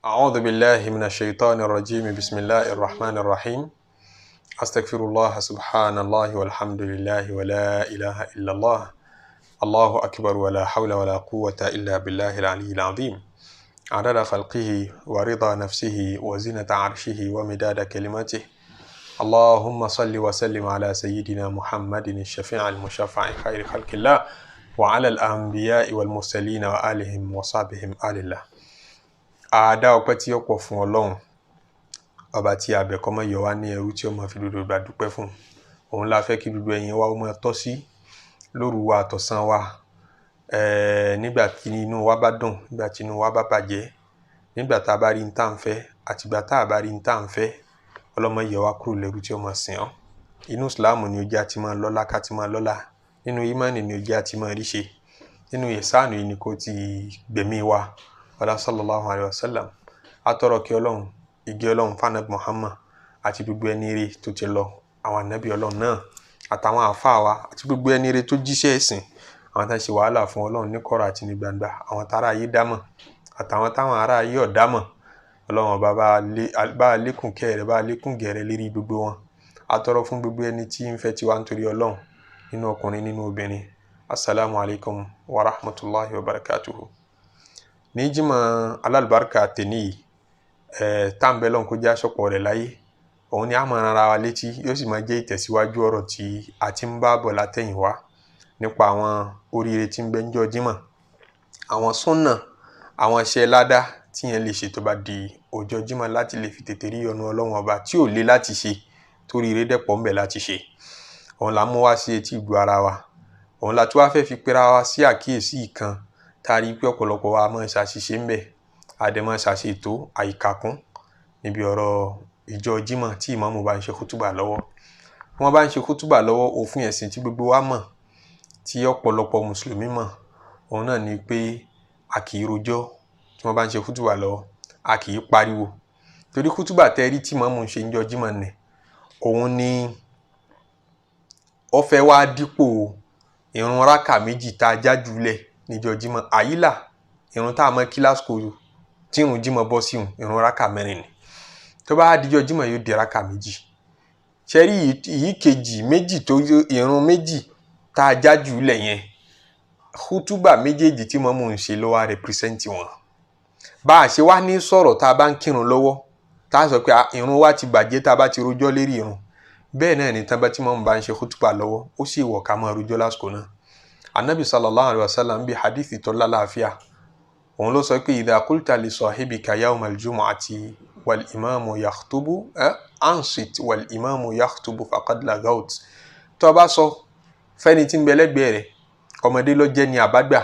أعوذ بالله من الشيطان الرجيم بسم الله الرحمن الرحيم أستغفر الله سبحان الله والحمد لله ولا إله إلا الله الله أكبر ولا حول ولا قوة إلا بالله العلي العظيم عدد خلقه ورضا نفسه وزنة عرشه ومداد كلماته اللهم صل وسلم على سيدنا محمد الشفيع المشفع خير خلق الله وعلى الأنبياء والمرسلين وآلهم وصحبهم آل الله. Àdá ọpẹ́ tí ó pọ̀ fún Ọlọ́run ọba tí a bẹ̀ kó má yọ wá ní ẹrú tí ó máa fi dodo gbà dúpẹ́ fún. Òun la fẹ́ kí gbogbo ẹ̀yin wa ó máa tọ́ sí lóru wa àtọ̀sán wa, nígbà tí inú wa bá dùn, nígbà tí inú wa bá bàjẹ́, nígbà tá a bá rí n tá ń fẹ́ àti ìgbà tá a bá rí n tá ń fẹ́. Ọlọ́mọ yọ wá kúrò lẹ́rú tí ó máa sìn ọ́. Inú Islam ni ó jẹ́ àti máa lọ́lá ká ti máa lọ́lá, nínú ìmánì ni ó jẹ́ àti máa rí ṣe, nínú ìsánù yìí ni kò ti gbẹ̀mí wa. Wala sallallahu alayhi wa sallam. Atọ́rọ̀ kí Ọlọ́run, ìgẹ́ Ọlọ́run fánàbí Muhammad àti gbogbo ẹni ire tó ti lọ, àwọn ànábì Ọlọ́run náà àtàwọn àfáà wa àti gbogbo ẹni ire tó jíṣẹ́ ẹ̀sìn, àwọn tá ṣe wàhálà fún Ọlọ́run ní kọ̀rọ̀ àti ní gbangba, àwọn tára ayé dámọ̀ àtàwọn táwọn ará ayé ọ̀dámọ̀. Ọlọ́run ọba bá lékún kẹ́rẹ̀, bá lékún gẹ̀rẹ̀ lérí gbogbo wọn. Atọ́rọ̀ fún gbogbo ẹni tí ń fẹ́ tiwa nítorí Ọlọ́run, nínú ọkùnrin nínú obìnrin. Assalamu alaikum wa rahmatullahi wa barakatuhu. Ní jímọ̀ alálùbáríkà tèní tàǹbẹ̀lọ́n kó já sọ́pọ̀ rẹ̀ láyé, òun ni a máa rán ara wa létí, yóò sì máa jẹ́ ìtẹ̀síwájú ọ̀rọ̀ tí a ti ń bá bọ̀ látẹ̀yìn wá nípa àwọn oríire tí ń bẹ níjọ́ jímọ̀, àwọn súnnà, àwọn iṣẹ́ ládá tí yẹn lè ṣe tó bá di ọjọ́ jímọ̀ láti lè fi tètè rí ọ̀nà Ọlọ́run ọba tí ò le láti ṣe, torí ire dẹ̀pọ̀ ń bẹ láti ṣe. Òun la mú wá sí etí ìgbọ́ ara wa, òun la tí wá fẹ́ fi pera wa sí àkíyèsí ìkan tari pé ọ̀pọ̀lọpọ̀ wa máa ń ṣàṣìṣe ń bẹ, àdèmọ́ ṣàṣètò àìkàkún níbi ọ̀rọ̀ ìjọ jímọ̀ tí ìmáàmù bá ń ṣe kútùbà lọ́wọ́. Wọ́n bá ń ṣe kútùbà lọ́wọ́, òfin ẹ̀sìn tí gbogbo wa mọ̀, tí ọ̀pọ̀lọpọ̀ mùsùlùmí mọ̀, òun náà ni pé a kì í rojọ́ tí wọ́n bá ń ṣe kútùbà lọ́wọ́, a kì í pariwo. Torí kútùbà tẹ́rí tí ìmáàmù ń ṣe níjọ́ jímọ̀ nì, òun ni ó fẹ́ wá dípò ìrun rákà méjì tá a jájú lẹ̀ níjọ́ jímọ̀. Àyílà, ìrun tá a mọ̀ kí lásìkò tí ìrun jímọ̀ bọ́ sí ìrun rákà mẹ́rin ni. Tó bá díjọ́ jímọ̀ yóò di rákà méjì. Ṣẹ́rí ìyí kejì méjì tó ìrun méjì tá a jájú lẹ̀ yẹn, kútùbà méjèèjì tí mọ́mú ń ṣe ló wá represent wọn. Bá a ṣe wá ní sọ̀rọ̀ tá a bá ń kírun lọ́wọ́, tá a sọ pé ìrun wa ti bàjẹ́ tá a bá ti rojọ́ lérí ìrun. Bẹ́ẹ̀ náà ni tán bá tí mọ́mú bá ń ṣe kútùbà lọ́wọ́, ó sì wọ̀ ká máa rojọ́ lásìkò náà. Anabi sallallahu alaihi wasallam bí hadithi tó lálàáfíà, òun ló sọ pé idha qulta li sahibika yawm al-jum'ati wal imamu yakhtubu ansit wal imamu yakhtubu faqad lagawt. Tó bá sọ fẹ́ni tí ń bẹ lẹ́gbẹ̀ẹ́ rẹ̀, ọmọdé ló jẹ́ ni àbágbà,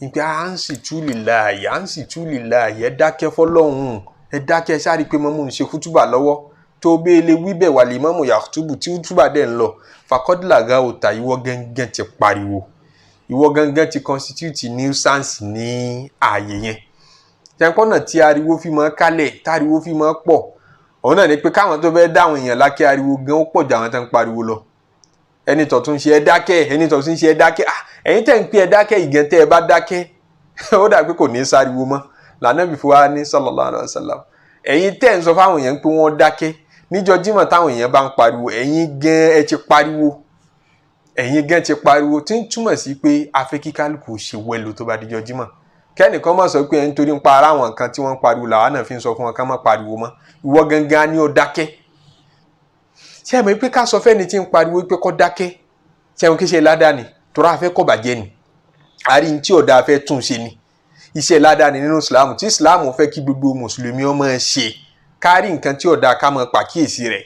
ní pé ansitu lillahi, ansitu lillahi, ẹ dákẹ́ fọ́lọ́hun, ẹ dákẹ́ sáré pé mọ́mú ń ṣe kútùbà lọ́wọ́. Tó bẹ́ẹ̀ lè wí bẹ̀ wal imamu yakhtubu tí kútùbà dẹ̀ ń lọ, faqad lagawt, ìwọ gẹ́gẹ́ ti pariwo, ìwọ gangan ti constitute nuisance ní ààyè yẹn. Tẹ́ńpọ́nà tí ariwo fi máa kálẹ̀, táriwo fi máa pọ̀, òun náà ni pé káwọn tó fẹ́ dáwọn èèyàn lákẹ́ ariwo gan ó pọ̀ jù àwọn tó ń pariwo lọ. Ẹni tó tún ṣe ẹ dákẹ́, ẹni tó tún ṣe ẹ dákẹ́, ẹ̀yin tẹ́ ń pè ẹ dákẹ́, ìgẹ̀ tẹ́ ẹ bá dákẹ́ ó dà pé kò ní sáriwo mọ́. L'Ànábì fún wa ní sallallahu alaihi wasallam, ẹ̀yin tẹ́ ń sọ fáwọn èèyàn pé wọ́n dákẹ́ níjọ́ jímọ̀ táwọn èèyàn bá ń pariwo, ẹ̀yin gan ẹ ti pariwo, ẹ̀yin gan ti pariwo, tí ń túmọ̀ sí pé afẹ́ kí kálukú ṣe wẹ́lò tó bá díjọ́ jímọ̀. Kẹ́nìkan má sọ pé ẹni torí ń pa ara wọn kan tí wọ́n ń pariwo làwọn náà fi ń sọ fún wọn ká má pariwo mọ́. Ìwọ gangan ni ó dákẹ́. Ṣé ẹ mọ̀ pé ká sọ fẹ́ni tí ń pariwo pé kó dákẹ́, ṣé wọn kí ṣe ládàá ni, torí afẹ́ kó bàjẹ́ ni, àrí tí ọ̀dà afẹ́ tún ṣe ni. Iṣẹ́ ládàá ni nínú Islam, tí Islam fẹ́ kí gbogbo mùsùlùmí ó máa ṣe, kárí nǹkan tí ọ̀dà ká máa pàkíyèsí rẹ̀.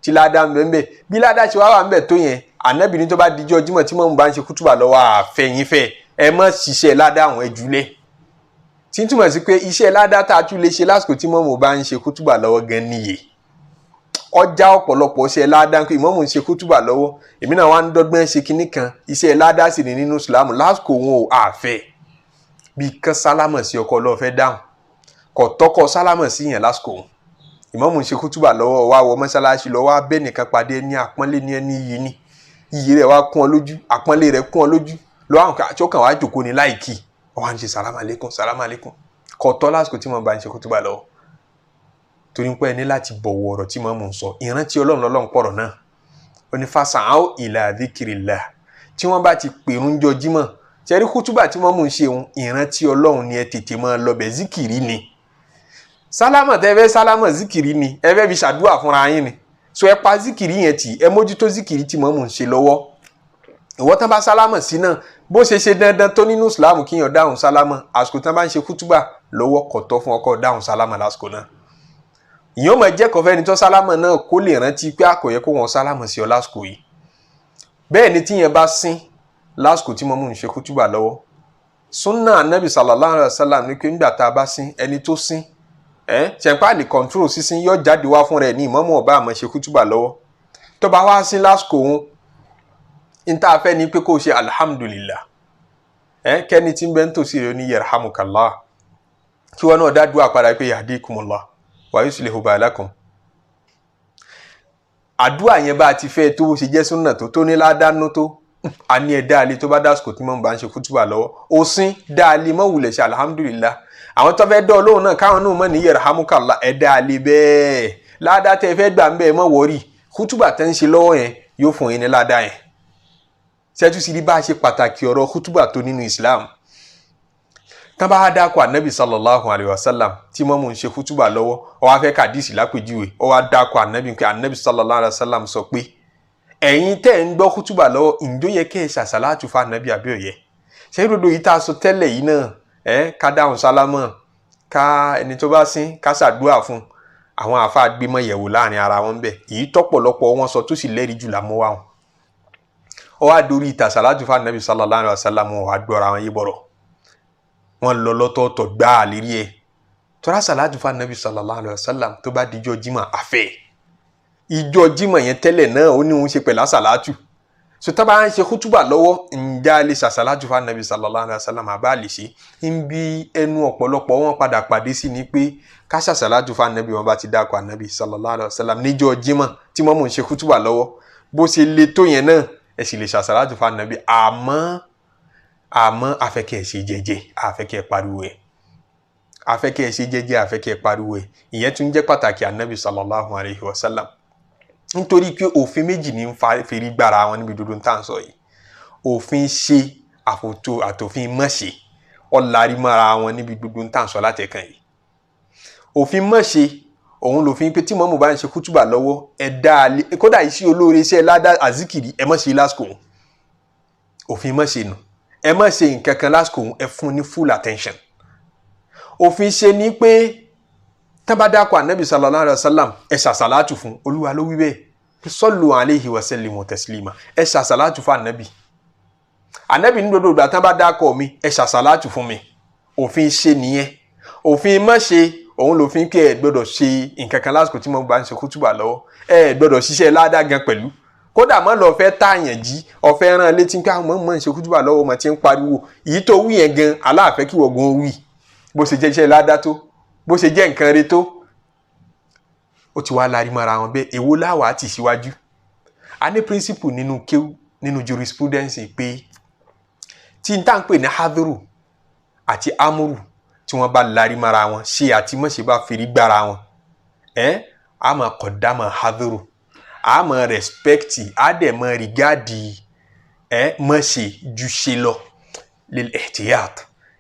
Tí ládàá ń bẹ ń bẹ, bí ládàá ṣe wá wà ń bẹ tó yẹn, Ànábì ní tó bá díjọ́ jímọ̀ tí mọ́mú bá ń ṣe kútùbà lọ́wọ́ àfẹ́yìnfẹ́, ẹ má ṣiṣẹ́ ládá àwọn ẹjúlẹ̀. Tí ń túmọ̀ sí pé iṣẹ́ ládá tá a tún lè ṣe lásìkò tí mọ́mú bá ń ṣe kútùbà lọ́wọ́ gan níye. Ọjà ọ̀pọ̀lọpọ̀ ṣe ládá pé mọ́mú ń ṣe kútùbà lọ́wọ́, èmi náà wá ń dọ́gbọ́n ṣe kinní kan, iṣẹ́ ládá sì ní nínú Islam lásìkò wọn ò àfẹ́. Bí kan sálámọ̀ sí ọkọ ló fẹ́ dáhùn, kò tọ́kọ sálámọ̀ sí yẹn lásìkò wọn. Ìmámù ń ṣe kútùbà lọ́wọ́, wá wọ mọ́sálásí lọ, wá bẹ́ẹ̀ nìkan pàdé ní àpọ́nlé ní ẹni yìí ni. Iyì rẹ̀ wá kún ọ lójú, àpọ́nlé rẹ̀ kún ọ lójú, lọ́wọ́ àwọn àti ọkàn wá jòkó ní láìkì, wọ́n ń ṣe sàlámù alékùn, sàlámù alékùn. kò tọ́ lásìkò tí mo bá ń ṣe kútúbà lọ́wọ́ torí pé ẹni láti bọ̀wọ̀ ọ̀rọ̀ tí mo ń sọ ìrántí Ọlọ́run pọ̀rọ̀ náà ó ní fasa'au ila dhikrillah tí wọ́n bá ti pèrún jọ jímọ̀ ṣẹ́rí kútúbà tí wọ́n mú ń ṣe ìrántí Ọlọ́run ni ẹ tètè máa lọ bẹ̀ zikiri ni sálámà tẹ́ fẹ́ sálámà zikiri ni ẹ fẹ́ fi ṣàdúrà fúnra yín ni so ẹ pa zikiri yẹn tì ẹ mójútó zikiri tí mo mú ń ṣe lọ́wọ́ ìwọ tán bá sálámà sí náà bó ṣe dandan tó nínú Islam kíyàn dáhùn sálámà àsìkò tán bá ń ṣe kútúbà lọ́wọ́ kò tọ́ fún ọkọ dáhùn sálámà lásìkò náà ìyẹn máa jẹ́ kọfẹ́ ni tó sálámà náà kó lè rántí pé àkòyẹ kó wọn sálámà sí ọ lásìkò yìí bẹ́ẹ̀ ni tíyẹn bá sín lásìkò tí mo mú ń ṣe kútúbà lọ́wọ́ sunna anabi sallallahu alayhi wa sallam ní pé nígbà tá a bá sín ẹni tó sín ṣẹ̀pá lè control sísín yọ jáde wá fún rẹ̀ ní ìmámù ọba àmọ́ ṣe kútúbà lọ́wọ́ tó bá wá sín lásìkò òun níta fẹ́ ni pé kó o ṣe alhamdulillah kẹ́ni tí ń bẹ́ ń tòsí rẹ̀ ní yarhamukallah kí wọ́n náà dá dúà padà pé yahdikumullah wa yuslihu balakum àdúà yẹn bá ti fẹ́ tó ṣe jẹ́ súnà tó ní ládánú tó a ní ẹ dáalé tó bá dásìkò tí mọ̀ bá ń ṣe kútúbà lọ́wọ́ ó sín dáalé mọ́ wulẹ̀ ṣe alhamdulillah àwọn tó fẹ́ dọ́ lóhùn náà káwọn náà mọ̀ ní yarhamukallah ẹ dáalé bẹ́ẹ̀ ládá tẹ́ fẹ́ gbà ń bẹ́ẹ̀ mọ́ wọ́rì kútúbà tẹ́ ń ṣe lọ́wọ́ yẹn yóò fún yín ní ládá yẹn ṣẹ́tú sí bá a ṣe pàtàkì ọ̀rọ̀ kútúbà tó nínú Islam tán bá dákọ̀ ànábì sallallahu alayhi wa sallam tí mọ́mú ń ṣe kútúbà lọ́wọ́ ó wá fẹ́ kàdísì lápèjúwe ó wá dákọ̀ ànábì pé ànábì sallallahu alayhi wa sallam sọ pé ẹ̀yin tẹ́ ń gbọ́ kútúbà lọ́wọ́ ǹjọ́ yẹ kẹ́ ẹ ṣàṣàlátù fún ànábì àbí ó yẹ ṣé ìròdò yìí tá a sọ tẹ́lẹ̀ yìí náà ká dáhùn sálámọ̀ ká ẹni tó bá sín ká ṣàdúrà fún àwọn àáfàá gbémọ̀ yẹ̀wò láàrin ara wọn bẹ̀ èyí tọ́pọ̀lọpọ̀ wọn sọ tó sì lẹ́rìí jù lámọ́ wa wọn ó wá dorí ìta ṣàlátù fún ànábì sallallahu alayhi wa sallam wọn wá gbọ́ra wọn yé bọ̀rọ̀ wọn lọ lọ́tọ̀ọ̀tọ̀ gbá àlérí ẹ̀ tọ́ra ṣàlátù fún ànábì sallallahu alayhi wa sallam tó bá dijọ́ jímọ̀ àfẹ́ ìjọ jímọ̀ yẹn tẹ́lẹ̀ náà ó ní òun ṣe pẹ̀lú àṣàlátù so tá bá ń ṣe kútúbà lọ́wọ́ ǹjẹ́ lè ṣàṣàlátù fún ànábì sallallahu alayhi wa sallam àbá lè ṣe ń bí ẹnu ọ̀pọ̀lọpọ̀ wọn padà pàdé sí ni pé ká ṣàṣàlátù fún ànábì wọn bá ti dákọ̀ ànábì sallallahu alayhi wa sallam níjọ́ jímọ̀ tí wọ́n mú ń ṣe kútúbà lọ́wọ́ bó ṣe le tó yẹn náà ẹ sì lè ṣàṣàlátù fún ànábì àmọ́ afẹ́kẹ́ ṣe jẹ́jẹ́ afẹ́kẹ́ pariwo ẹ̀ afẹ́kẹ́ ṣe jẹ́jẹ́ afẹ́kẹ́ pariwo ẹ̀ ìyẹn tún jẹ́ pàtàkì ànábì sallallahu alayhi wa sallam nítorí pé òfin méjì ní ń fèrí gbára wọn níbi dúdú tá à ń sọ yìí òfin ṣe àtòfin mọ̀ṣe ọ̀làrí mọ́ra wọn níbi dúdú tá à ń sọ látẹ̀kàn yìí òfin mọ̀ṣe òun lòfin pé tí mọ́mù bá ń ṣe kútùbà lọ́wọ́ ẹ̀dá kódà iṣẹ́ olóore iṣẹ́ ládá àzíkìrì ẹ má ṣe lásìkò òfin má ṣe nù ẹ má ṣe nǹkan kan lásìkò ẹ fún ní full attention òfin ṣe ní pé tán bá dákọ̀ ànábì sallallahu alayhi wa sallam ẹ ṣàṣàlátù fún olúwa ló wí bẹ́ẹ̀ sallu alayhi wa sallimu taslima ẹ ṣàṣàlátù fún ànábì ní dodo ìgbà tán bá dákọ̀ mi ẹ ṣàṣàlátù fún mi òfin ṣe nìyẹn òfin má ṣe òun ló fi ń pé ẹ gbọ́dọ̀ ṣe nǹkan kan lásìkò tí mo bá ń ṣe kútùbà lọ́wọ́ ẹ gbọ́dọ̀ ṣiṣẹ́ ládàá gan pẹ̀lú kódà má lọ fẹ́ tààyàn jí ọ̀fẹ́ rán létí pé àwọn mọ̀ ń ṣe kútùbà lọ́wọ́ ọmọ tí ń pariwo èyí tó wí yẹn gan aláàfẹ́ kí wọ́n wí bó ṣe jẹ́ iṣẹ́ ládàá tó bó ṣe jẹ́ nǹkan rẹ tó ó ti wá lárí mọ́ra wọn bẹ́ẹ̀ èwo láwàá tì síwájú a ní principle nínú kéwú nínú jurisprudence pé tí n tá ń pè ní hadhuru àti amuru tí wọ́n bá lárí mara wọn ṣe àti mọ̀ṣe bá fèrè gbára wọn a máa kọ̀dámọ̀ hadhuru a máa respecti a dẹ̀ máa rìgáàdì mọ̀ṣe ju ṣe lọ lil ihtiyat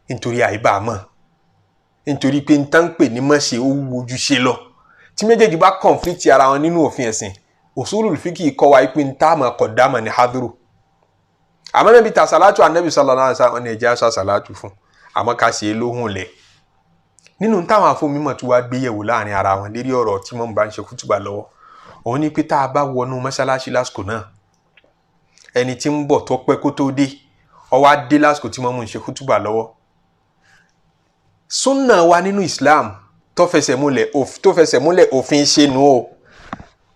nítorí àìbá mọ̀ nítorí pé n tá ń pè ní mọ̀ṣe ó wúwo ju ṣe lọ tí méjèèjì bá conflict ara wọn nínú òfin ẹ̀sìn usulul fiqh kọ́ wa pé n tá máa kọ̀dámọ̀ ní hadhuru àmọ́ níbi ta salatu anabi sallallahu alaihi wasallam ní ẹ̀jẹ̀ aṣọ salatu fún àmọ́ ká ṣe é lóhùn lẹ̀ nínú táwọn afọ́mímọ̀ tí wàá gbéyẹ̀wò láàrin ara wọn lérí ọ̀rọ̀ tí wọ́n bá ń ṣe kútùbà lọ́wọ́ òun ni pé tá a bá wọnú mọ́ṣáláṣí lásìkò náà ẹni tí ń bọ̀ tó pẹ́ kó tó dé ó wá dé lásìkò tí wọ́n mú ń ṣe kútùbà lọ́wọ́ súnà wa nínú Islam tó fẹsẹ̀ múlẹ̀ òfin ṣe nù o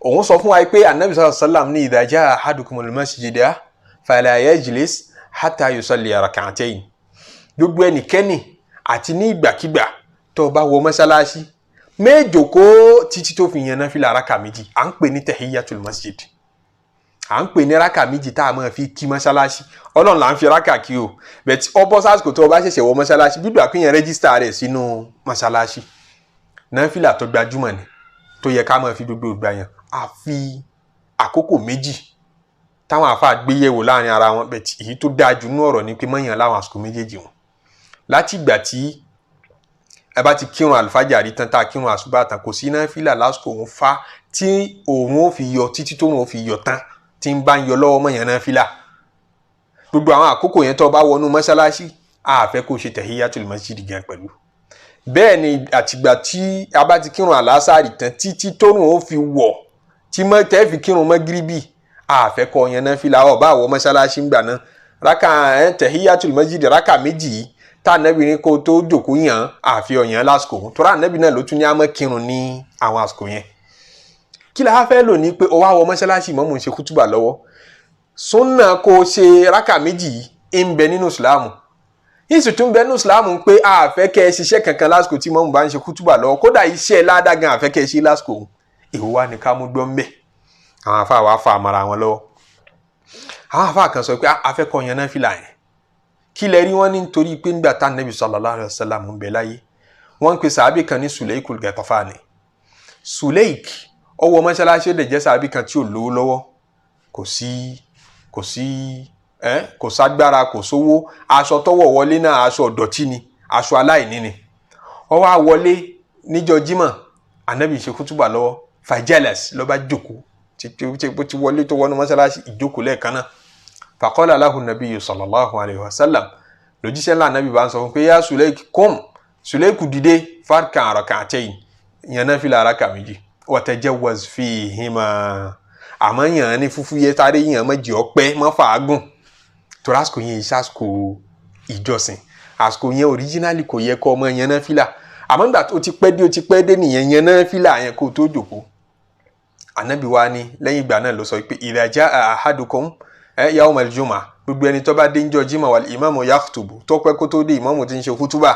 òun sọ fún wa pé anabi sallallahu alaihi wasallam ní idha jaa ahadukumul masjida fala yajlis hatta yusalli rak'atayn gbogbo ẹnikẹ́ni àti ní ìgbàkígbà tó bá wọ mọ́sálásí méjòkó títí tó fi yan náfìlà rákà méjì à ń pè ní tahiyatul masjid à ń pè ní rákà méjì tá a máa fi kí mọ́ṣáláṣí ọlọ́run là ń fi rákà kí o bẹ̀tí ọbọ̀ sásìkò tó o bá ṣẹ̀ṣẹ̀ wọ mọ́ṣáláṣí bídùn àpéyàn rẹ́gísítà rẹ̀ sínú mọ́ṣáláṣí náfìlà tó gbajúmọ̀ ni tó yẹ ká máa fi gbogbo ìgbà yẹn àfi àkókò méjì táwọn àfáà gbé yẹ̀wò láàrin ara wọn bẹ̀tí èyí tó dáa jù nú ọ̀rọ̀ ni pé mọ́yàn láwọn àsìkò méjèèjì wọn láti ìgbà tí ẹ bá ti kírun àlùfájàrí tán tá a kírun àsùbá tán kò sí náfìlà lásìkò òun fa tí òun ó fi yọ títí tó òun ó fi yọ tán tí ń bá ń yọ lọ́wọ́ mọ́yàn náfìlà gbogbo àwọn àkókò yẹn tó bá wọnú mọ́ṣáláṣí a fẹ́ kó ṣe tahiyatul masjid gan pẹ̀lú bẹ́ẹ̀ ni àtìgbà tí a bá ti kírun àlásàrì tán títí tó òun ó fi wọ̀ tí tẹ́ fi kírun mọ́gíríbì a fẹ́ kó yan náfìlà ó bá wọ mọ́ṣáláṣí ńgbà náà rákà tahiyatul masjid rákà méjì yìí tá ànábì ní kó tó jòkó yàn àfi ọ̀yàn lásìkò tó rà ànábì náà ló tún ní àmọ́ kírun ní àwọn àsìkò yẹn kí la fẹ́ lò ní pé ó wá wọ mọ́ṣáláṣí ìmáàmù ń ṣe kútùbà lọ́wọ́ sunna kó ṣe rákà méjì yìí ń bẹ nínú ìsìláàmù yìí tún bẹ nínú ìsìláàmù pé a fẹ́ kẹ́ ẹ ṣiṣẹ́ kankan lásìkò tí ìmáàmù bá ń ṣe kútùbà lọ́wọ́ kódà iṣẹ́ ládàgàn a fẹ́ kẹ́ ẹ ṣe lásìkò èwo wá ní ká mú gbọ́ ń bẹ̀ àwọn afá wa fa àmàrà wọn lọ́wọ́ àwọn afá kan sọ pé a fẹ́ kọ́ yan náfìlà yẹn kí lẹ rí wọn ní nítorí pé nígbà tá Nabi sallallahu alaihi wasallam ń bẹ láyé wọ́n ń pe sàábì kan ní Sulaykul Gatafani Sulayk ọwọ́ mọ́ṣáláṣí lè jẹ́ sàábì kan tí ò lówó lọ́wọ́ kò ságbára kò sówó aṣọ tọwọ́ wọlé náà aṣọ ọ̀dọ̀tí ni aṣọ aláìní ni ó wá wọlé níjọ́ Jímọ̀ Ànábì ṣe kútùbà lọ́wọ́ fajalas ló bá jókòó tí wọlé tó wọnú mọ́ṣáláṣí ìjókòó lẹ́ẹ̀kan náà faqala lahu nabiyyu sallallahu alayhi wa sallam lójíṣẹ́ ńlá Ànábì bá ń sọ fún pé yá Sulayk kum Sulayku dìde farka rak'atayn yan náfìlà rákà méjì wa tajawwaz fihima àmọ́ yàn ní fúfú yẹ sáré yàn mọ́ jẹ́ ọpẹ́ mọ́ fàágùn tó lásìkò yẹn iṣẹ́ àsìkò ìjọsìn àsìkò yẹn originally kò yẹ kọ́ ọmọ yẹn náfìlà àmọ́ nígbà tó ti pẹ́ dé nìyẹn yẹn náfìlà yẹn kó tó jòkó Ànábì wa ni lẹ́yìn ìgbà náà ló sọ pé idha jaa ahadukum yawmal jum'ah gbogbo ẹni tó bá dé njọ́ Jímọ̀ wal imamu yakhtubu tó pẹ́ kó tó dé ìmáàmù tí ń ṣe kútúbà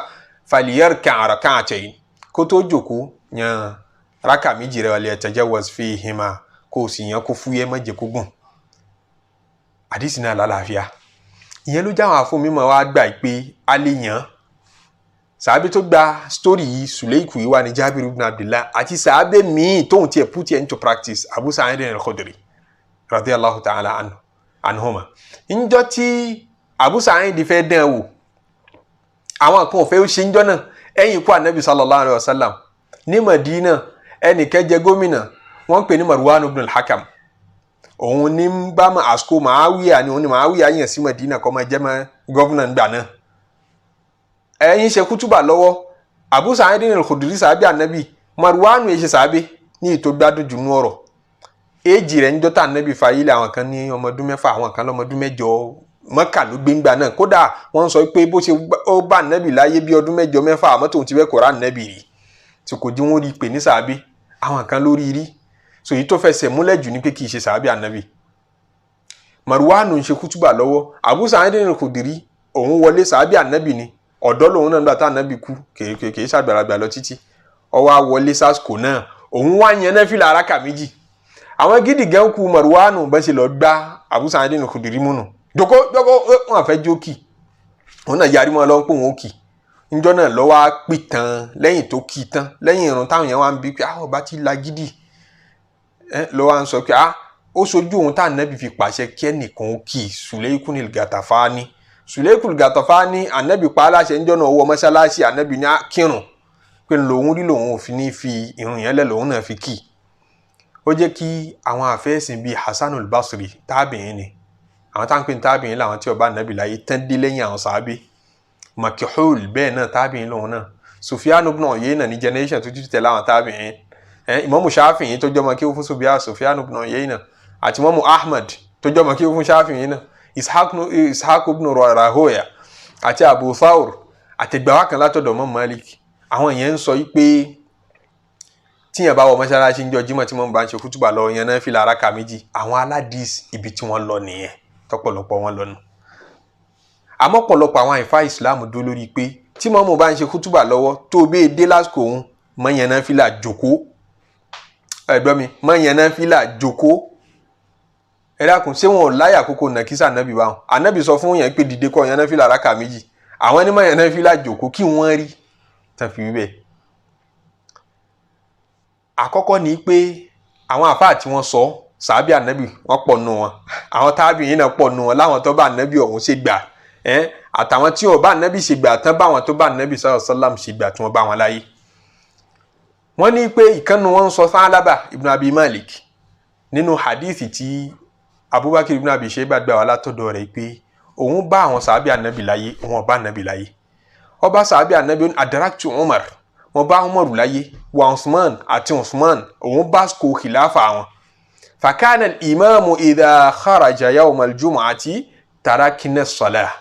falyarka' rak'atayn kó tó jòkó yan rákà méjì rẹ̀ wal yatajawwaz fihima kó sì yàn kó fúyẹ́ má jẹ́ kó gùn àdìsí náà lálàáfíà ìyẹn ló jáwọn àfún mímọ́ wa gbà pé a lè yàn sàábé tó gba sítórì yìí Sulayku yìí wà ní Jabir ibn Abdullah àti sàábé míì tóun tiẹ̀ put it into practice Abu Sa'id al-Khudri radiyallahu ta'ala anhuma njọ́ tí Abu Sa'id fẹ́ dán wò àwọn kan ò fẹ́ ó ṣe njọ́ náà ẹ̀yìn ikú Ànábì sallallahu alayhi wa sallam ní Madina ẹnìkan jẹ gómìnà wọ́n pè ní Marwan ibn al-Hakam òun ní bá ma àsìkò Muawiya ni òun ní Muawiya yàn sí Madina kọ́ máa jẹ́ mọ́ gọ́vùnà gbà náà ẹ̀yin ṣe kútùbà lọ́wọ́ Abu Sa'id al-Khudri sàábì Ànábì Marwan yẹ ṣe sàábì ní ìtò gbádùn jù nú ọ̀rọ̀ èjì rẹ̀ ń jọ́ta Ànábì fàyílẹ̀ àwọn kan ní ọmọdún mẹ́fà àwọn kan lọ́mọdún mẹ́jọ Mọ́kà ló gbé ńgbà náà kódà wọ́n sọ pé bó ṣe ó bá Ànábì láyé bí ọdún mẹ́jọ mẹ́fà àmọ́ tóun ti fẹ́ Qur'an Ànábì rí tí kò jí wọ́n rí pè ní sàábì àwọn kan lórí rí so èyí tó fẹsẹ̀ múlẹ̀ jù ní pé kì í ṣe sàábì Ànábì Marwanu ń ṣe kútùbà lọ́wọ́ Abu Sa'id al-Khudri òun wọlé sàábì Ànábì ni ọ̀dọ́ lòun náà nígbà tá Ànábì kú kèé ṣàgbàlagbà lọ títí ó wá wọlé sásìkò náà òun wá yan náfìlà rákà méjì àwọn gidi gan kú Marwanu bá ṣe lọ gbá Abu Sa'id al-Khudri múnú joko wọn fẹ́ jókì òun náà yarí mọ́ lọ́wọ́ pé òun ó kì njọ́ náà lọ́wọ́ á pì tán lẹ́yìn tó kì tán lẹ́yìn irun táwọn yẹn wá ń bí pé ọba ti la gidi lọ́wọ́ à ń sọ pé ó sojú òun tá Ànábì fi pàṣẹ kí ẹnìkan ó kì Sulaykul Gatafani Sulaykul Gatafani Ànábì pa aláṣẹ njọ́ náà wọ mọ́ṣáláṣí Ànábì ní kírun pé lòun rí lòun ò fi ní fi irun yẹn lẹ̀ lòun náà fi kì ó jẹ́ kí àwọn àfẹ́sìn bíi Hasanul Basri tábìín ni àwọn táwọn pè ní tábìín làwọn tí ó bá Ànábì láyé tán dé lẹ́yìn àwọn sàábé Makihul bẹ́ẹ̀ náà tábìín lòun náà Sufyan ibn Uyayna ní generation tó tún tẹ̀lé àwọn tábìín Imamu Shafi'i tó jọmọ kí ó fún Sufyan ibn Uyayna àti Imamu Ahmad tó jọmọ kí ó fún Shafi'i náà Ishaq ibn Rahoya àti Abu Thawr àti gbàwá kan látọ̀dọ̀ Imam Malik àwọn yẹn ń sọ pé tíyẹn bá wọ mọ́ṣáláṣí ń jọ Jímọ̀ tí wọ́n bá ń ṣe kútùbà lọ yẹn náà fìlà rákà méjì àwọn aládìs ibi tí wọ́n lọ nìyẹn tọ́pọ̀lọpọ̀ wọn lọ́nu àmọ́ pọ̀lọpọ̀ àwọn àìfá ìsìláàmù dó lórí pé tí mọ́mù bá ń ṣe kútùbà lọ́wọ́ tó bẹ́ẹ̀ dé lásìkò òun mọ́ yẹn náà fìlà jókòó ẹ̀gbọ́n mi mọ́ yẹn náà fìlà jókòó ẹ dákun ṣé wọn ò láyà kókó nàkísà ànábì báwọn ànábì sọ fún yẹn pé dìde kó yan náfìlà rákà méjì àwọn ẹni máa yan náfìlà jókòó kí wọ́n rí tán fi wíbẹ̀. àkọ́kọ́ ni pé àwọn àfáà tí wọ́n sọ sàábì ànábì wọ́n pọ̀ nù wọn àwọn tábìyìn náà pọ̀ nù wọn láwọn tó bá ànábì ọ̀hún ṣe gbà àtàwọn tí wọn bá ànábì ṣe gbà tán bá àwọn tó bá ànábì sallallahu alaihi wasallam ṣe gbà tí wọ́n bá wọn láyé. wọ́n ní pé ìkànnì wọn ń sọ Tha'laba ibn Abi Malik nínú hadithi tí Abubakar ibn Abi Shayba gbà wá látọ̀dọ̀ rẹ̀ pé òun bá àwọn sàábì ànábì láyé òun bá ànábì láyé ó bá sàábì ànábì adaraktu Umar wọ́n bá Umar láyé wa Usman àti Usman òun bá sko khilafa àwọn fakana al-imamu idha kharaja yawm al-jum'ati tarakna as-salah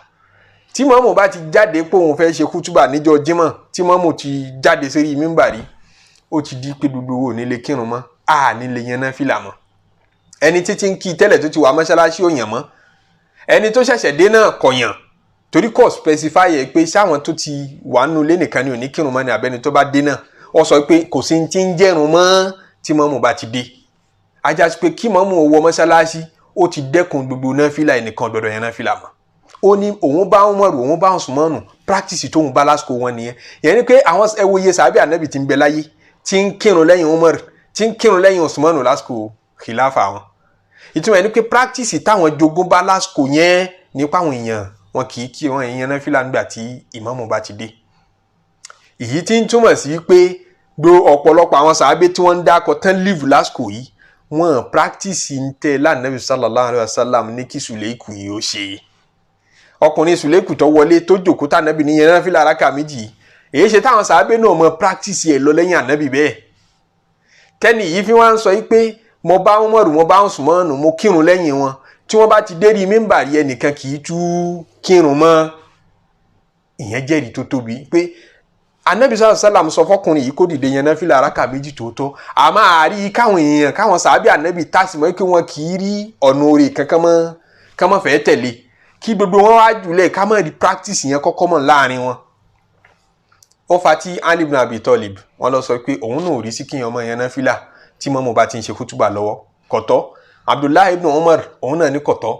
tí mọ́mù bá ti jáde pé òun fẹ́ ṣe kútúbà níjọ́ jímọ̀ tí mọ́mù ti jáde sórí mímbàrí ó ti di pé gbogbo ò ní lè kírun mọ́ a ní lè yan náfìlà mọ́ ẹni títí ń kí tẹ́lẹ̀ tó ti wà mọ́ṣáláṣí ò yàn mọ́ ẹni tó ṣẹ̀ṣẹ̀ dé náà kò yàn torí kò specify ẹ pé sáwọn tó ti wà nínú ilé nìkan ni ò ní kírun mọ́ ni àbẹ́ni tó bá dé náà ó sọ pé kò sí ti ń jẹ́rùn mọ́ tí mọ́mù bá ti dé ajá sí pé kí mọ́mù wọ mọ́ṣáláṣí ó ti dẹ́kun gbogbo náfìlà ẹnìkan gbọdọ̀ yan náfìlà mọ́ ó ní òun bá Umaru òun bá Usmanu practice tóun bá lásìkò wọn nìyẹn yẹn ni pé àwọn ẹwòye sàbí ànábì ti ń bẹ láyé tí ń kírun lẹ́yìn Umar tí ń kírun lẹ́yìn Usmanu lásìkò khilafa wọn ìtumọ̀ ẹni pé practice táwọn jogún bá lásìkò yẹn nípa àwọn èèyàn wọn kì í kí wọn èèyàn náà fìlà nígbà tí ìmáàmù bá ti dé èyí tí ń túmọ̀ sí pé ọ̀pọ̀lọpọ̀ àwọn sàábé tí wọ́n ń dákọ̀ tán live lásìkò yìí wọ́n practice ń tẹ́ lánàbì sallallahu alaihi wasallam ní kí sùlẹ́kù yìí ó ṣe ọkùnrin sùlẹ́kù tó wọlé tó jòkó tànàbì ní yẹn náà fìlà rákà méjì èyí ṣe táwọn sàábé náà mọ practice ẹ̀ lọ lẹ́yìn ànábì bẹ́ẹ̀ tẹ́nì yìí fi wá ń sọ yìí pé mo bá Umaru mo bá Usmanu mo kírun lẹ́yìn wọn tí wọ́n bá ti dérí mímbàrí ẹnìkan kì í tú kírun mọ́ ìyẹn jẹ́rìí tó tóbi pé Ànábì sallallahu alaihi wasallam sọ fọ́kùnrin yìí kó dìde yẹn náfìlà rákà méjì tòótọ́ àmọ́ àárí káwọn èèyàn káwọn sàábì Ànábì tásìmọ́ pé wọn kì í rí ọ̀nà orí kankan mọ́ fẹ́ tẹ̀lé kí gbogbo wọn wá jùlẹ̀ ká mọ̀ di practice yẹn kọ́kọ́ mọ̀ láàrin wọn. ó fa tí Ali ibn Abi Talib wọn lọ sọ pé òun náà rí sí kíyàn ọmọ yẹn náfìlà tí mọ́mú bá ti ń ṣe kútùbà lọ́wọ́ kọ̀tọ́ Abdullahi ibn Umar òun náà ní kọ̀tọ́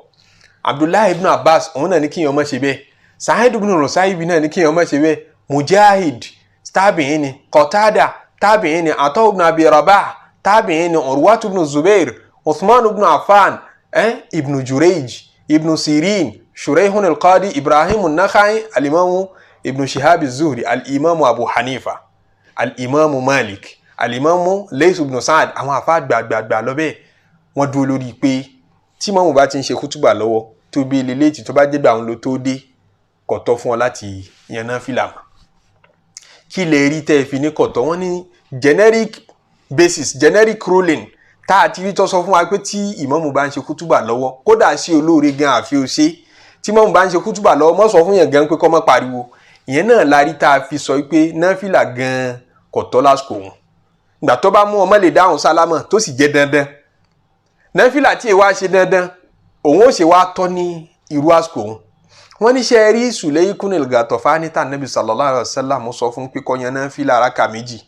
Abdullahi ibn Abbas òun náà ní kíyàn ọmọ ṣe bẹ́ẹ̀ Sa'id ibn Musayyib náà ní kíyàn ọmọ ṣe bẹ́ẹ̀ Mujahid tabi'in ni Qatada tabi'in ni Ata ibn Abi Rabah tabi'in ni Urwatu ibn Zubair Uthman ibn Affan ibn Jurayj ibn Sirin Shuraihun al-Qadi Ibrahim an-Nakhai al-Imam ibn Shihab az-Zuhri al-Imam Abu Hanifa al-Imam Malik al-Imam Layth ibn Sa'd àwọn àfáà gbàgbàgbà lọ́bẹ̀ wọ́n dúró lórí pé tí mọ́mù bá ti ń ṣe kútùbà lọ́wọ́ tó bí ilé léètì tó bá jẹ́gbà àwọn ló tó dé kọ̀tọ́ fún ọ láti yan náfìlà mọ́ kí lè rí tẹ́ fi ní kọ̀tọ́ wọ́n ní generic basis generic ruling tá a ti rí tó sọ fún wa pé tí ìmámù bá ń ṣe kútùbà lọ́wọ́ kódà sí olóore gan àfi ó ṣe tí mọ́mù bá ń ṣe kútùbà lọ́wọ́ mọ́ sọ fún yẹn gan pé kó má pariwo ìyẹn náà la rí tá a fi sọ pé náfìlà gan kọ̀tọ́ lásìkò wọn ìgbà tó bá mú ọmọ lè dáhùn sálámà tó sì jẹ́ dandan náfìlà tí èèwà ṣe dandan òun ó ṣe wá tọ́ ní irú àsìkò òun wọ́n ní ṣe rí Sulaykun al-Ghatafani tá Nabi sallallahu alaihi wasallam sọ fún pé kó yan náfìlà rákà méjì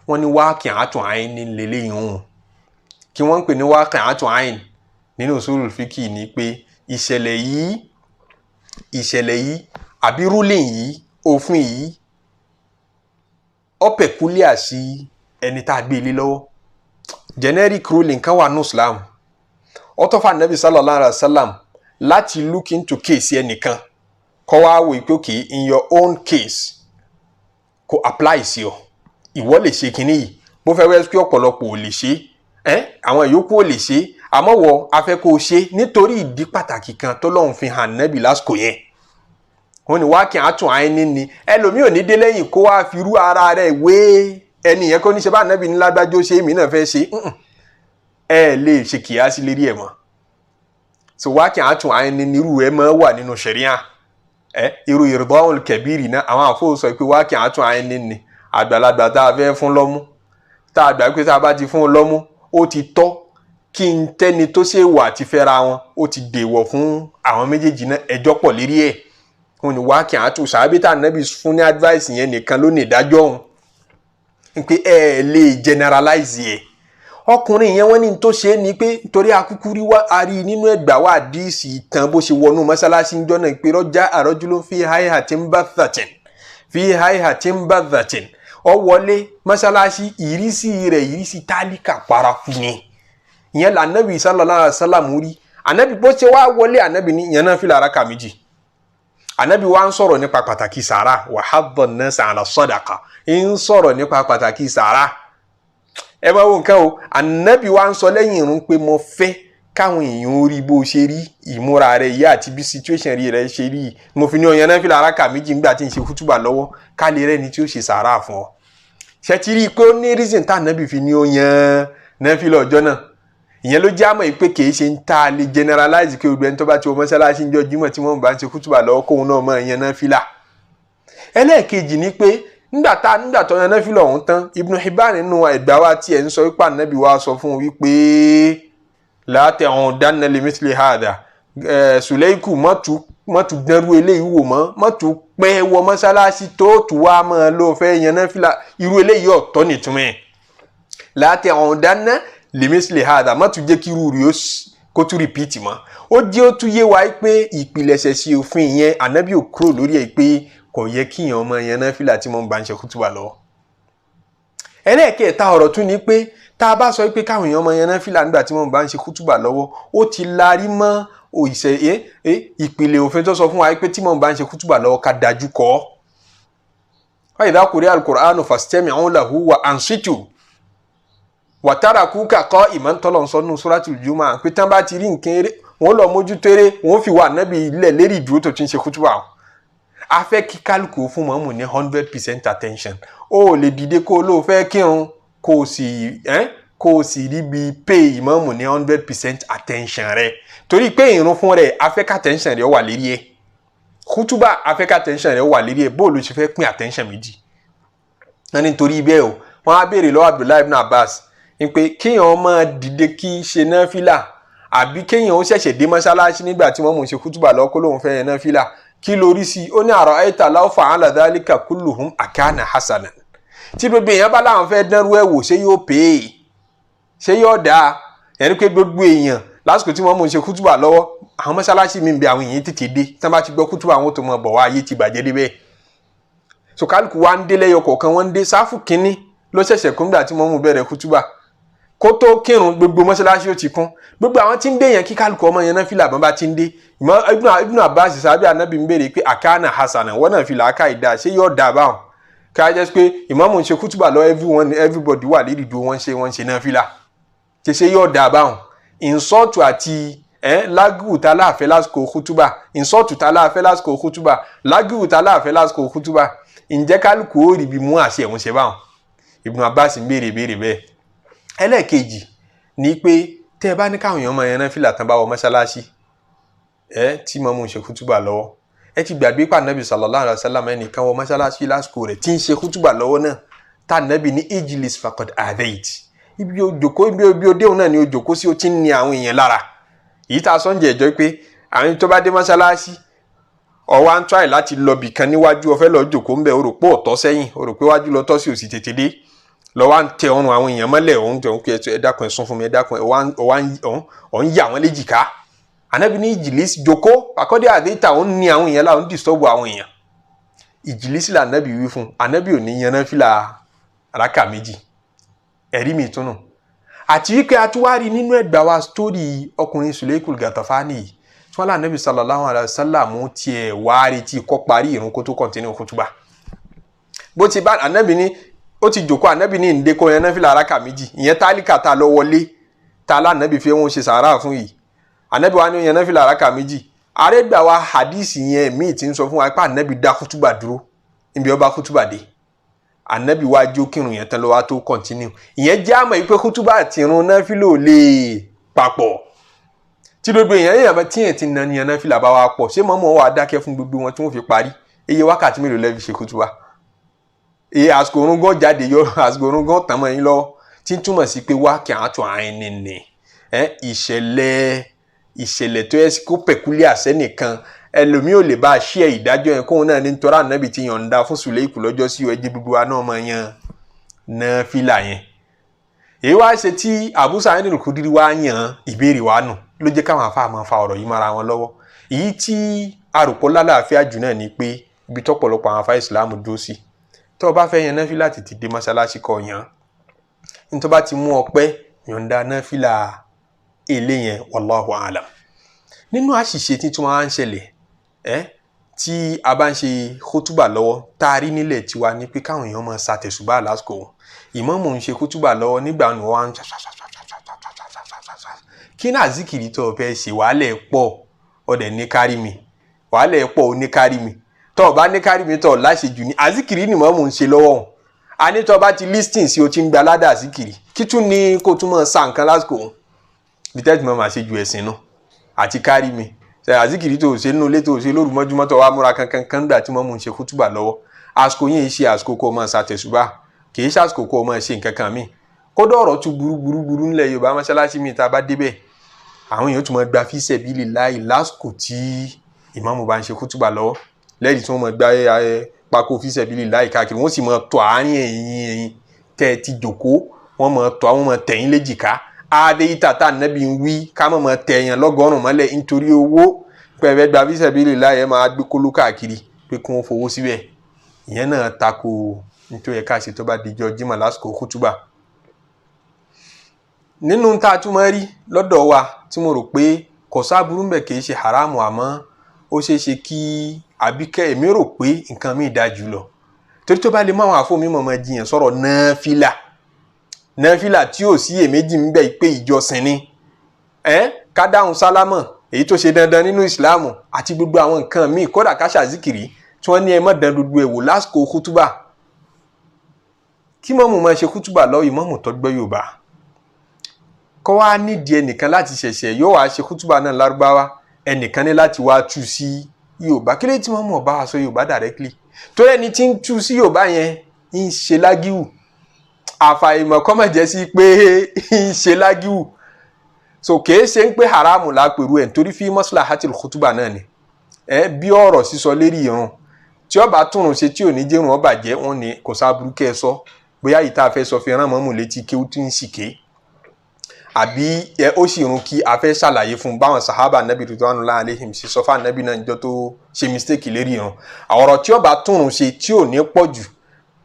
wọ́n ní waqi'atu 'ayn lélẹ́yìn òun kí wọ́n ń pè ní waqi'atu 'ayn nínú usulul fiqh ní pé ìṣẹ̀lẹ̀ yìí àbí ruling yìí òfin yìí ó peculiar sí ẹni tá a gbé ilé lọ́wọ́ generic ruling kan wà ní Islam ó tọ́ fún Nabi sallallahu alaihi wasallam láti look into case ẹnìkan kọ́ wá wò pé okay in your own case kò apply sí ọ ìwọ lè ṣe kinní yìí bó fẹ́ wẹ́ pé ọ̀pọ̀lọpọ̀ ò lè ṣe àwọn ìyókù ò lè ṣe àmọ́ wọ afẹ́ kó o ṣe nítorí ìdí pàtàkì kan tó lọ́hùn fi hàn Nabi lásìkò yẹn wọ́n ní waqi'atu 'aynin ni ẹlòmíì ò ní dé lẹ́yìn kó wá fi rú ara rẹ̀ wé ẹni yẹn kó ní ṣe bá Nabi ní lágbájó ṣe èmi náà fẹ́ ṣe lè ṣe kìyàsí lérí ẹ̀ mọ́ so waqi'atu 'aynin nírú ẹ̀ máa wà nínú ṣẹ̀ríà irú irda'ul kabiri náà àwọn àfọwọ́ sọ pé waqi'atu 'aynin ni àgbàlagbà tá a fẹ́ fún lọ́mú tá a gbà pé tá a bá ti fún lọ́mú ó ti tọ́ kí n tẹ́ni tó ṣe wà ti fẹ́ra wọn ó ti dèwọ̀ fún àwọn méjèèjì náà ẹjọ́ pọ̀ lérí ẹ̀ wọn ni waqi'atu sàábí tá Nabi fún ní advice yẹn nìkan ló ní ìdájọ́ òun pé lè generalize ẹ̀ ọkùnrin yẹn wọ́n ní tó ṣe ní pé nítorí akúkúrí wá ari nínú ẹgbàá wà díìsì ìtàn bó ṣe wọnú mọ́sálásí ńjọ́ náà pé rọ́jà àrọ́júló fi hayhatin badhatin ó wọlé mọ́sálásí ìrísí rẹ̀ ìrísí tálíkà paraku ni ìyẹn l'Ànábì sallallahu alaihi wasallam rí Ànábì bó ṣe wá wọlé Ànábì ní ìyẹn náà fìlà rákà méjì Ànábì wá ń sọ̀rọ̀ nípa pàtàkì sàárà wa hadda an-nas ala sadaqa ń sọ̀rọ̀ nípa pàtàkì sàárà ẹ bá wo nǹkan o Ànábì wá ń sọ lẹ́yìn ìrun pé mo fẹ́ káwọn èèyàn orí bó ṣe rí ìmúra rẹ̀ yìí àti bí situation rẹ̀ ṣe rí mo fi ní ọyàn náà fìlà rákà méjì ńgbà tí ń ṣe kútùbà lọ́wọ́ ká lè rẹ́ni tí ó ṣe sàárà fún ọ ṣe ti rí i pé ó ní reason tá Ànábì fi ní ọyàn náà fìlà ọjọ́ náà ìyẹn ló já mọ́ pé kìí ṣe ń ta lè generalize pé obìnrin tó bá ti wọ mọ́sálásí ń jọ jímọ̀ tí wọ́n bá ń ṣe kútùbà lọ́wọ́ kóun náà mọ̀ ìyẹn náà fìlà ẹlẹ́ẹ̀kejì ni pé nígbà tó yan náà fìlà ọ̀hún tán Ibn Hibban nínú ẹ̀gbá wa tí ẹ̀ ń sọ wípé Ànábì wa sọ fún wípé la ta'udanna limithli hadha Suleiku mọ́tù dẹ́rú eléyìí wò mọ́ mọ́tù pẹ́ wọ mọ́sálásí tó tù wá mọ́ ló fẹ́ yan náà fìlà irú eléyìí ọ̀tọ̀ nìtumẹ̀ la ta'udanna limithli hadha mọ́tù jẹ́ kí irú rí kó tún repeat mọ́ ó jẹ́ ó tún yé wa pé ìpìlẹ̀ṣẹ̀ sí òfin yẹn Ànábì ò kúrò lórí ẹ̀ pé kò yẹ kí èèyàn ọmọ yan náà fìlà tí mo ń bá ń ṣe kútùbà lọ. ẹlẹ́ẹ̀kẹta ọ̀rọ̀ tún ni pé tá a bá sọ pé káwọn èèyàn ọmọ yan náà fìlà nígbà tí mo ń bá ń ṣe kútùbà lọ́wọ́ ó ti larí mọ́ ìpìlẹ̀ òfin tó sọ fún wa pé tí mo ń bá ń ṣe kútùbà lọ́wọ́ ká dájú kọ́. wa idha quri'a al-Qur'anu fastami'u lahu wa ansitu wa tarakuka qa'iman tọ́lọ̀ ń sọ nínú suratul Jum'ah pé tán bá ti rí nǹkan eré wọ́n lọ mójú téré wọ́n fi wà Ànábì ilẹ̀ lérí ìdúró tó ti ń ṣe kútùbà a fẹ́ kí kálukú fún mọ́mù ní 100% attention ó lè dìde kó ló fẹ́ kírun kó o sì rí bí pay ìmọ̀mù ní 100% attention rẹ̀ torí pé ìrun fún rẹ̀ a fẹ́ ká attention rẹ̀ wà lérí ẹ̀ kútùbà a fẹ́ ká attention rẹ̀ wà lérí ẹ̀ bó ló ṣe fẹ́ pín attention méjì wọ́n ní torí bẹ́ẹ̀ o wọ́n á béèrè lọ́wọ́ Abdullahi ibn Abbas ní pé kéèyàn máa dìde kí ṣe náfìlà àbí kéèyàn ó ṣẹ̀ṣẹ̀ dé mọ́ṣáláṣí nígbà tí wọ́n mú ṣe kútùbà lọ́wọ́ kó lóun fẹ́ yẹn náfìlà kí lórí sí ó ní ara'ayta law fa'ala dhalika kulluhum akana hasanan tí gbogbo èèyàn bá láwọn fẹ́ dánrú ẹ̀ wò ṣé yóò pè é ṣé yóò dáa ẹni pé gbogbo èèyàn lásìkò tí wọ́n mú ṣe kútùbà lọ́wọ́ àwọn mọ́ṣáláṣí mi ń bẹ àwọn èèyàn tètè dé tí wọ́n bá ti gbọ́ kútùbà àwọn tó mọ̀ bọ̀ wá ayé ti bàjẹ́ débẹ̀ so kálukú wa ń dé lẹ́yọ kọ̀ọ̀kan wọ́n ń dé sáfù kínní ló ṣẹ̀ṣẹ̀ kún gbà tí wọ́n mú bẹ̀rẹ̀ kútùbà kó tó kírun gbogbo mọ́ṣáláṣí ó ti kún gbogbo àwọn tí ń dé yẹn kí kálukú ọmọ yẹn náà fìlà bọ́n bá ti ń dé Ibn Abbas sábẹ́ Ànábì ń béèrè pé àkáànà hasana wọ́n náà fìlà aká ìdá ṣé yóò dà báwọn ká jẹ́ pé ìmáàmù ń ṣe kútùbà lọ everybody wà lérí ìdúró wọ́n ṣe náà fìlà ṣe yóò dà báwọn ìnsọ́ọ̀tù àti lágùú tá láàfẹ́ lásìkò kútùbà ìnsọ́ọ̀tù tá láàfẹ́ lásìkò kútùbà lágùú tá láàfẹ́ lásìkò kútùbà ǹjẹ́ kálukú ó rí bí mú àṣẹ ẹ̀wọ̀n ṣe báwọn Ibn Abbas ń béèrè bẹ́ẹ̀ ẹlẹ́ẹ̀kejì ní pé tẹ́ ẹ bá ní káwọn èèyàn máa yan náfìlà tán bá wọ mọ́ṣáláṣí tí mọ́mú ń ṣe kútùbà lọ́wọ́ ẹ ti gbàgbé pa Ànábì sallallahu alaihi wasallam ẹnìkan wọ mọ́ṣáláṣí lásìkò rẹ̀ tí ń ṣe kútùbà lọ́wọ́ náà tá Ànábì ní ijlis faqad adait ibi òde òun náà ni ó jókòó sí ó ti ń ní àwọn èèyàn lára èyí tá a sọ ń jẹ́ ẹjọ́ pé àwọn tó bá dé mọ́ṣáláṣí ọwọ́ à ń try láti lọ bìkan níwájú ó fẹ́ lọ jókòó ń bẹ̀ ó rò pé ọ̀tọ́ sẹ́yìn ó rò pé wájú lọ tọ́ sí òsì tètè dé lọ́wọ́ à ń tẹ ọrùn àwọn èèyàn mọ́lẹ̀ òun tẹ̀ ń pé ẹ dákun ẹ sún fún mi ẹ dákun ọ̀ ń yà wọ́n léjìká Ànábì ní ìjìlísì jókòó àkọ́dé àdéhìtà òun ní àwọn èèyàn láwọn disturb àwọn èèyàn ìjìlísì là Ànábì wí fún Ànábì ò ní yan náfìlà rákà méjì ẹ̀rí mi túnú àti wípé a tún wá rí nínú ẹgbà wa sítórì ọkùnrin Sulaykul Gatafani yìí tí wọ́n lá Ànábì sallallahu alaihi wasallam tiẹ̀ wá retí kó parí ìrun kó tó continue kútúbà bó ti bá Ànábì ní ó ti jókòó Ànábì ní ǹdẹ́ kó yan náfìlà rákà méjì ìyẹn tálíkà tá lọ wọlé tá lá Ànábì fi wọn ṣe sàárà fún yìí Ànábì wa ní yan náfìlà rákà méjì àrẹ́gbà wa hadisi yẹn míì ti ń sọ fún wa pé Ànábì dá kútúbà dúró níbi ó bá kútúbà dé Ànábì wá jó kírun yẹn tán ló wá tó continue ìyẹn jẹ́ àmọ́ ìpé kútúbà àti ìrun náfìlà ò lè papọ̀ tí gbogbo èèyàn bá tíyẹn ti nà ní yan náfìlà bá wá pọ̀ ṣé mọ́mọ́ wà dákẹ́ fún gbogbo wọn tí wọ́n fi parí iye wákàtí mélòó lẹ́fi ṣe kútúbà àsìkò orun gan jáde yọ àsìkò orun gan tàn mọ́ yín lọ tí ń túmọ̀ sí pé wá kí àwọn àtọ̀ àárín nìní ìṣẹ̀lẹ̀ tó yẹ kó pẹ̀kúlẹ̀ àṣẹ nìkan ẹlòmíì ò lè bá a ṣí ẹ̀ ìdájọ́ yẹn kóun náà ní nítorí Ànábì ti yọ̀ǹda fún Sùlẹ́ìkù lọ́jọ́ sí ẹjẹ́ gbogbo wa náà mọ̀ yan náfìlà yẹn èyí wá ṣe tí Abu Sa'id al-Khudri wá yàn ìbéèrè wa nù ló jẹ́ káwọn àfáà máa fa ọ̀rọ̀ yìí mọ́ra wọn lọ́wọ́ èyí tí àròpọ̀ lálàáfíà jù náà ni pé ibi tọ́pọ̀lọpọ̀ àwọn àfáà ìsìláàmù dúró sí tó bá fẹ́ yan náfìlà tètè dé mọ́ṣáláṣí kó yàn ní tó bá ti mú ọpẹ́ yọ̀ǹda náfìlà èlé yẹn wallahu a'lam. Nínú àṣìṣe tí wọ́n á ń ṣẹlẹ̀ tí a bá ń ṣe kútùbà lọ́wọ́ tá a rí nílẹ̀ tiwa ní pé káwọn èèyàn máa ṣàtẹ̀sùbà lásìkò ìmáàmù ń ṣe kútùbà lọ́wọ́ nígbà ni wọ́n á ń kí náà zikiri tó fẹ́ ṣe wàhálẹ̀ pọ̀ ọ̀dẹ̀ ní kárí mi wàhálẹ̀ pọ̀ ó ní kárí mi tó bá ní kárí mi tó láṣejù ní azikiri ni ìmáàmù ń ṣe lọ́wọ́ a ní tó bá ti listing sí o ti ń gba aládà azikiri kí tún ní kó tún máa sa nǹkan lásìkò bitẹ́tì máa máa ṣe ju ẹ̀sìn náà àti kárí mi azikiri tó ṣe nínú ilé tó ṣe lóru mọ́júmọ́ tó wá múra kankan gbà tí ìmáàmù ń ṣe kútùbà lọ́wọ́ àsìkò yìí ṣe àsìkò kó máa ṣàtẹ̀sùbà kì í ṣe àsìkò kó máa ṣe nǹkan kan míì kódà ọ̀rọ̀ tún burú ńlẹ̀ Yorùbá mọ́ṣáláṣí mi tá a bá débẹ̀ àwọn èèyàn tún máa gba fi sabilillahi lásìkò tí ìmáàmù bá ń ṣe kútùbà lọ́wọ́ lẹ́yìn tí wọ́n máa gba pákó fi sabilillahi káàkiri wọ́n sì máa tọ́ àárín ẹ̀yìn tẹ́ ẹ ti jòkó wọ́n máa tọ́ àwọn máa tẹ̀yìn léjìká adé ìtàtà nẹ́bí ń wí ká máa tẹ̀yàn lọ́gọ́rùn mọ́lẹ̀ nítorí owó pẹ̀fẹ́ gba fi sabilillahi ẹ̀ máa gbé kóló káàkiri pé kí wọ́n fowó síbẹ̀ ìyẹn náà tako nítorí ẹ̀ka ṣe tó bá dijọ́ jímọ̀ lásìkò kútùbà. Nínú tá a tún máa rí lọ́dọ̀ wa tí mo rò pé kò sáburú ń bẹ̀ kì í ṣe haramu àmọ́ ó ṣeé ṣe kí àbíkẹ́ èmi rò pé nǹkan mi dáa jù lọ torí tó bá lè máa wọn àfọ mi mọ̀mọ́ jiyàn sọ̀rọ̀ náfìlà tí ò sí èméjì ń bẹ̀ pé ìjọsìn ni ká dáhùn sálámọ̀ èyí tó ṣe dandan nínú ìsìláàmù àti gbogbo àwọn nǹkan míì kódà ká ṣàzíkìrì tí wọ́n ní ẹ má dán gbogbo ẹ̀ wò lásìkò kútúbà kí mọ́mù máa ṣe kútúbà lọ́wọ́ ìmọ̀mù tó gbọ́ Yorùbá kọ́ wá nídìí ẹnìkan láti ṣẹ̀ṣẹ̀ yóò wá ṣe kútúbà náà lárúbáwá ẹnìkan ní láti wá tú sí Yorùbá kí lè tí mọ́mù ọba wa sọ Yorùbá directly tó ẹni tí ń tú sí Yorùbá yẹn ń ṣe lágíwù àfàìmọ̀ kọ́ mọ̀ jẹ́ sí pé ń ṣe lágíwù so kìí ṣe ń pé haramu lápẹ̀rú ẹ̀ nítorí fi maslahatil kútúbà náà ni bí ọ̀rọ̀ sísọ lérí irun tí ó bá túnrun ṣe tí ò ní jẹ́rùn ó bàjẹ́ wọn ni kò sáburú kẹ́ ẹ sọ bóyá yìí tá a fẹ́ sọ fi rán mọ́mù létí kí ó tún sì ké àbí ó sì rún kí a fẹ́ ṣàlàyé fún báwọn sàhábà nàbì ridwanullahi alaihim sí sọ fún nàbì náà níjọ́ tó ṣe mistake lérí irun ọ̀rọ̀ tí ó bá túnrun ṣe tí ò ní pọ̀ jù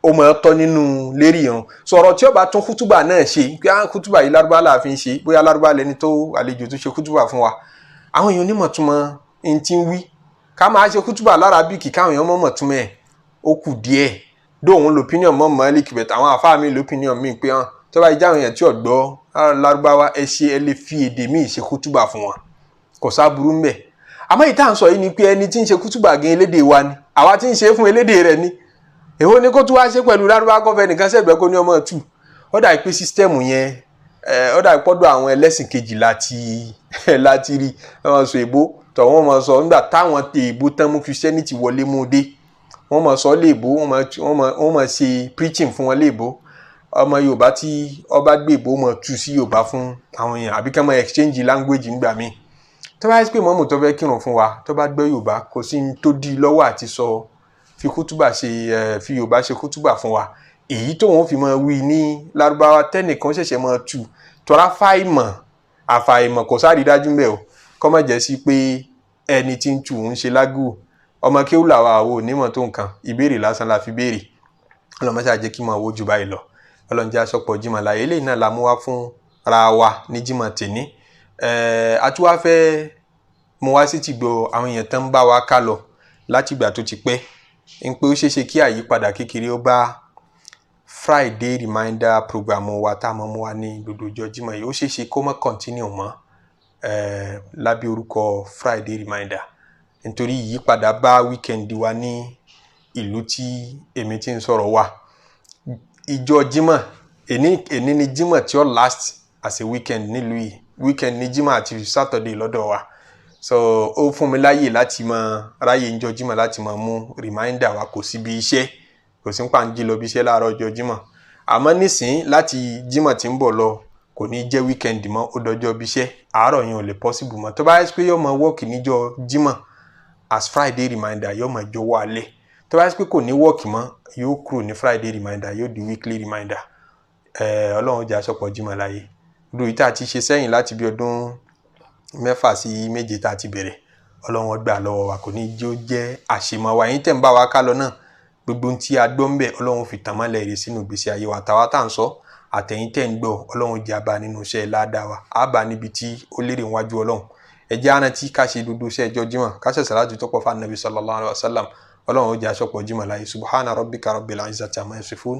ó máa tọ́ nínú lérí irun sọ̀rọ̀ tí ó bá tún kútúbà náà ṣe pé kútúbà yìí lárúbá la fi ń ṣe bóyá lárúbá lẹni tó àlejò tó ṣe kútúbà fún wa àwọn èèyàn onímọ̀ túmọ̀ ń ti ń wí ká máa ṣe kútúbà lárabíkì káwọn èèyàn mọ̀mọ̀ túmọ̀ ẹ̀ ó kù díẹ̀ dóòun lopinion mọ́ Malik bẹ̀tẹ̀ àwọn àfáà mi lopinion mi pé hàn tó bá jáwọn èèyàn tí ò gbọ́ lárúbáwá ẹ ṣe ẹ lè fi èdè míì ṣe kútúbà fún wọn kò sáburú ńbẹ̀ àmọ́ ìta ń sọ yìí ni pé ẹni tí ń ṣe kútúbà gan elédè wa ni àwa tí ń ṣe fún elédè rẹ̀ ni èwo ni kó tún wá ṣe pẹ̀lú lárúbáwá kọfẹ́ nìkan sẹ́gbẹ́ kó ní ọmọ tù ó dà pé sísítẹ́ẹ̀mù yẹn ó dà pọ́dọ̀ àwọn ẹlẹ́sìn kejì láti rí wọ́n sọ èbó tọ̀ wọ́n mọ̀ sọ nígbà táwọn èbó tán mú Christianity wọlé mú dé wọ́n mọ̀ sọ léèbó wọ́n mọ̀ ṣe preaching fún wọn léèbó ọmọ Yorùbá tí ọba gbé èbó mọ̀ tú sí Yorùbá fún àwọn èèyàn àbí ká mọ̀ exchange language nígbà míì tó bá yẹ pé mọ́mù tó fẹ́ kírun fún wa tó bá gbọ́ Yorùbá kò sí ní tó di lọ́wọ́ àti sọ fi kútúbà ṣe fi Yorùbá ṣe kútúbà fún wa èyí tó wọn fi máa wí ní lárúbáwá tẹ́nìkan ṣẹ̀ṣẹ̀ máa tú tọ́ra àfàìmọ̀ kò sáré dájú mbẹ́ o kọ́ má jẹ́ sí pé ẹni tí ń tú ń ṣe lágùn ọmọ kéwù làwa àwọn onímọ̀ tó nǹkan ìbéèrè lásán la fi béèrè ọlọ́mọṣẹ́ àjẹ́ kí n máa wo jù báyìí lọ ọlọ́njẹ́ aṣọ́pọ̀ jimá láyé eléyìí náà la mú wá fún ra wa ní jimá tèní àtúwá fẹ́ mú wá sí ti gbọ́ àwọn èèyàn tán ń bá wa ká lọ láti ìgbà tó ti pẹ́ ń pé ó ṣeéṣe kí àyípadà kékeré ó bá Friday reminder program wa tá a mọ̀ mú wa ní gbogbo ọjọ́ Jímọ̀ yìí ó ṣeéṣe kó má continue mọ́ lábẹ́ orúkọ Friday reminder nítorí ìyípadà bá weekend wa ní ìlú tí èmi ti ń sọ̀rọ̀ wa ìjọ Jímọ̀ èní ni Jímọ̀ tí ó last as a weekend nílùú yìí weekend ní Jímọ̀ àti Saturday lọ́dọ̀ wa so ó fún mi láyè láti máa ráyè ìjọ Jímọ̀ láti máa mú reminder wa kò síbi iṣẹ́ kò sí ń pàǹjì lọ bí iṣẹ́ láàárọ̀ ọjọ́ Jímọ̀ àmọ́ nísìn láti Jímọ̀ tí ń bọ̀ lọ kò ní jẹ́ weekend mọ́ ó dọjọ́ bí iṣẹ́ àárọ̀ yẹn ò lè possible mọ́ tó bá yẹ pé yóò máa work níjọ́ Jímọ̀ as Friday reminder yóò máa jọ̀wọ́ alẹ́ tó bá yẹ pé kò ní work mọ́ yóò kúrò ní Friday reminder yóò di weekly reminder Ọlọ́run jẹ́ àsopọ̀ Jímọ̀ láyé do ìta ti ṣe sẹ́yìn láti bí ọdún 6 sí 7 tá ti bẹ̀rẹ̀ Ọlọ́run gbà lọ́wọ́ wa kò ní jẹ́ àṣemọ́ wa yín tẹ́ ń bá wa ká lọ náà gbogbo tí a gbọ́ ń bẹ̀ Ọlọ́run fi tàn mọ́lẹ̀ rẹ̀ sínú ìgbésí ayé wa tàwa tá ń sọ àtẹ̀yìn tẹ́ ń gbọ́ Ọlọ́run jẹ́ àbá nínú iṣẹ́ ládàá wa àbá níbi tí ó lérè níwájú Ọlọ́run ẹ jẹ́ àná tí ká ṣe gbogbo iṣẹ́ ọjọ́ Jímọ̀ ká ṣe sàlátù tó pọ̀ fún Ànábì sallallahu alaihi wasallam Ọlọ́run ó jẹ́ àsopọ̀ Jímọ̀ láyé subhana rabbika rabbil izzati amma yasifun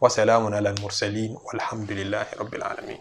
wa salamun ala al-mursalin walhamdulillahi rabbil alamin.